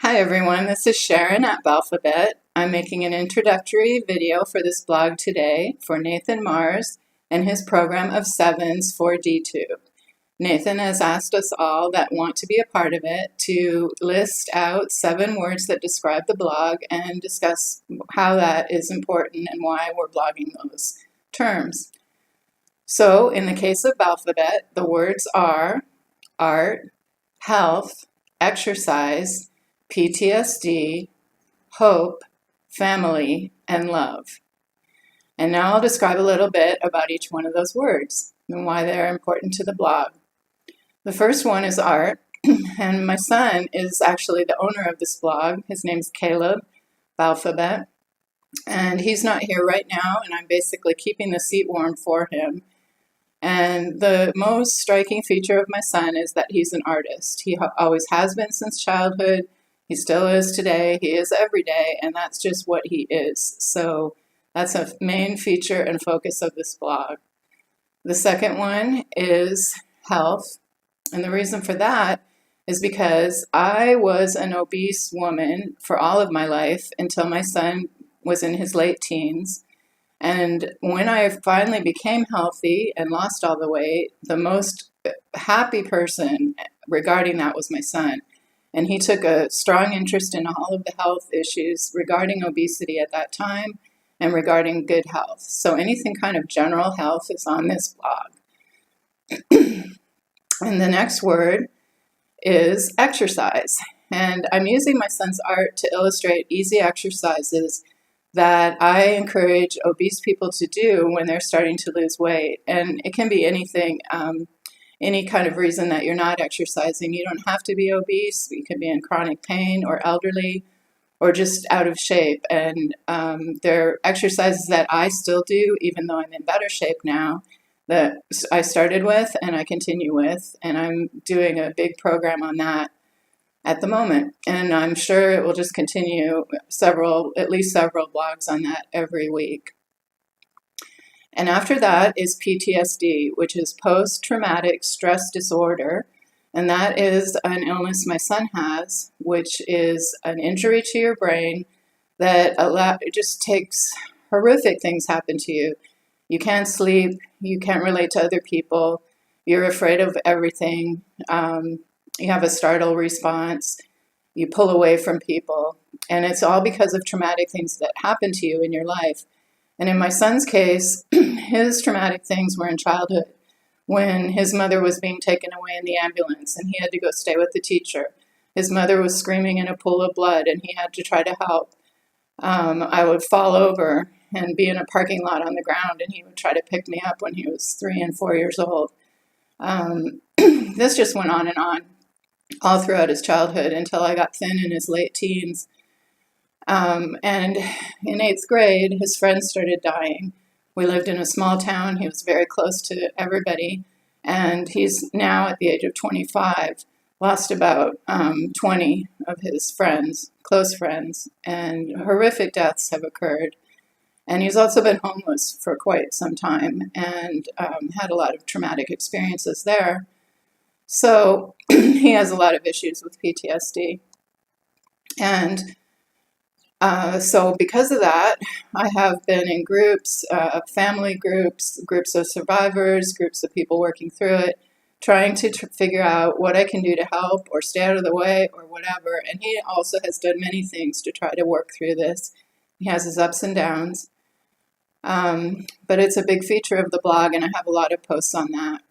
Hi everyone, this is Sharon at Balphabet. I'm making an introductory video for this blog today for Nathan Mars and his program of sevens for dtube. Nathan has asked us all that want to be a part of it to list out 7 words that describe the blog and discuss how that is important and why we're blogging those terms. So in the case of Balphabet, the words are art, health, exercise, PTSD, hope, family, and love. And now I'll describe a little bit about each one of those words and why they're important to the blog. The first one is art, and my son is actually the owner of this blog. His name's Caleb Balphabet, and he's not here right now, and I'm basically keeping the seat warm for him. And the most striking feature of my son is that he's an artist. He always has been since childhood. He still is today. He is every day, and that's just what he is. So that's a main feature and focus of this blog. The second one is health, and the reason for that is because I was an obese woman for all of my life until my son was in his late teens. And when I finally became healthy and lost all the weight, the most happy person regarding that was my son. And he took a strong interest in all of the health issues regarding obesity at that time and regarding good health. So anything kind of general health is on this blog. And the next word is exercise. And I'm using my son's art to illustrate easy exercises that I encourage obese people to do when they're starting to lose weight. And it can be anything, any kind of reason that you're not exercising. You don't have to be obese. You can be in chronic pain or elderly or just out of shape. And there are exercises that I still do, even though I'm in better shape now, that I started with and I continue with. And I'm doing a big program on that at the moment. And I'm sure it will just continue at least several blogs on that every week. And after that is PTSD, which is post-traumatic stress disorder. And that is an illness my son has, which is an injury to your brain that it just takes horrific things happen to you. You can't sleep, you can't relate to other people, you're afraid of everything, you have a startle response, you pull away from people, and it's all because of traumatic things that happen to you in your life. And in my son's case, his traumatic things were in childhood when his mother was being taken away in the ambulance and he had to go stay with the teacher. His mother was screaming in a pool of blood and he had to try to help. I would fall over and be in a parking lot on the ground and he would try to pick me up when he was 3 and 4 years old. This just went on and on all throughout his childhood until I got thin in his late teens. And in 8th grade, his friends started dying. We lived in a small town. He was very close to everybody. And he's now at the age of 25, lost about 20 of his friends, close friends, and horrific deaths have occurred. And he's also been homeless for quite some time and had a lot of traumatic experiences there. So he has a lot of issues with PTSD. And so because of that, I have been in groups, family groups, groups of survivors, groups of people working through it, trying to figure out what I can do to help or stay out of the way or whatever. And he also has done many things to try to work through this. He has his ups and downs. But it's a big feature of the blog, and I have a lot of posts on that.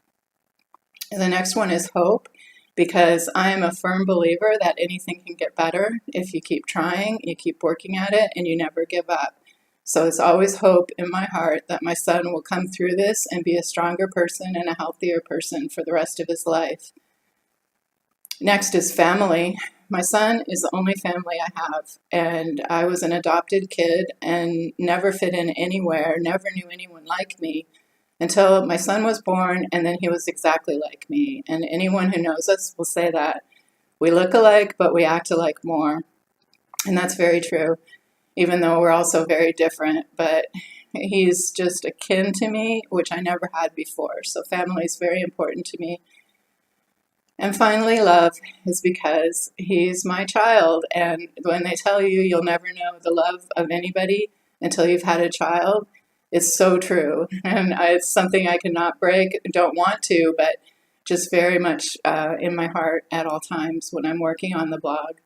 And the next one is hope, because I am a firm believer that anything can get better if you keep trying, you keep working at it, and you never give up. So there's always hope in my heart that my son will come through this and be a stronger person and a healthier person for the rest of his life. Next is family. My son is the only family I have, and I was an adopted kid and never fit in anywhere, never knew anyone like me until my son was born, and then he was exactly like me. And anyone who knows us will say that. We look alike, but we act alike more. And that's very true, even though we're also very different. But he's just akin to me, which I never had before. So family is very important to me. And finally, love is because he's my child. And when they tell you you'll never know the love of anybody until you've had a child, it's so true. And it's something I cannot break, don't want to, but just very much in my heart at all times when I'm working on the blog.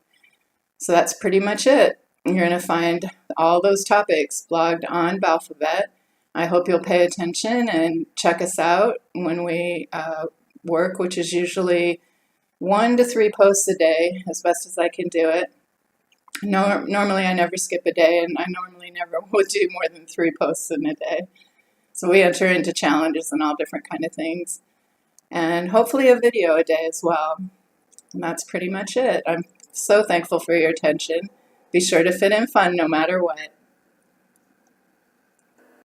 So that's pretty much it. You're going to find all those topics blogged on Balphabet. I hope you'll pay attention and check us out when we work, which is usually 1 to 3 posts a day, as best as I can do it. Normally I never skip a day, and I normally never would do more than 3 posts in a day. So we enter into challenges and all different kind of things. And hopefully a video a day as well. And that's pretty much it. I'm so thankful for your attention. Be sure to fit in fun no matter what.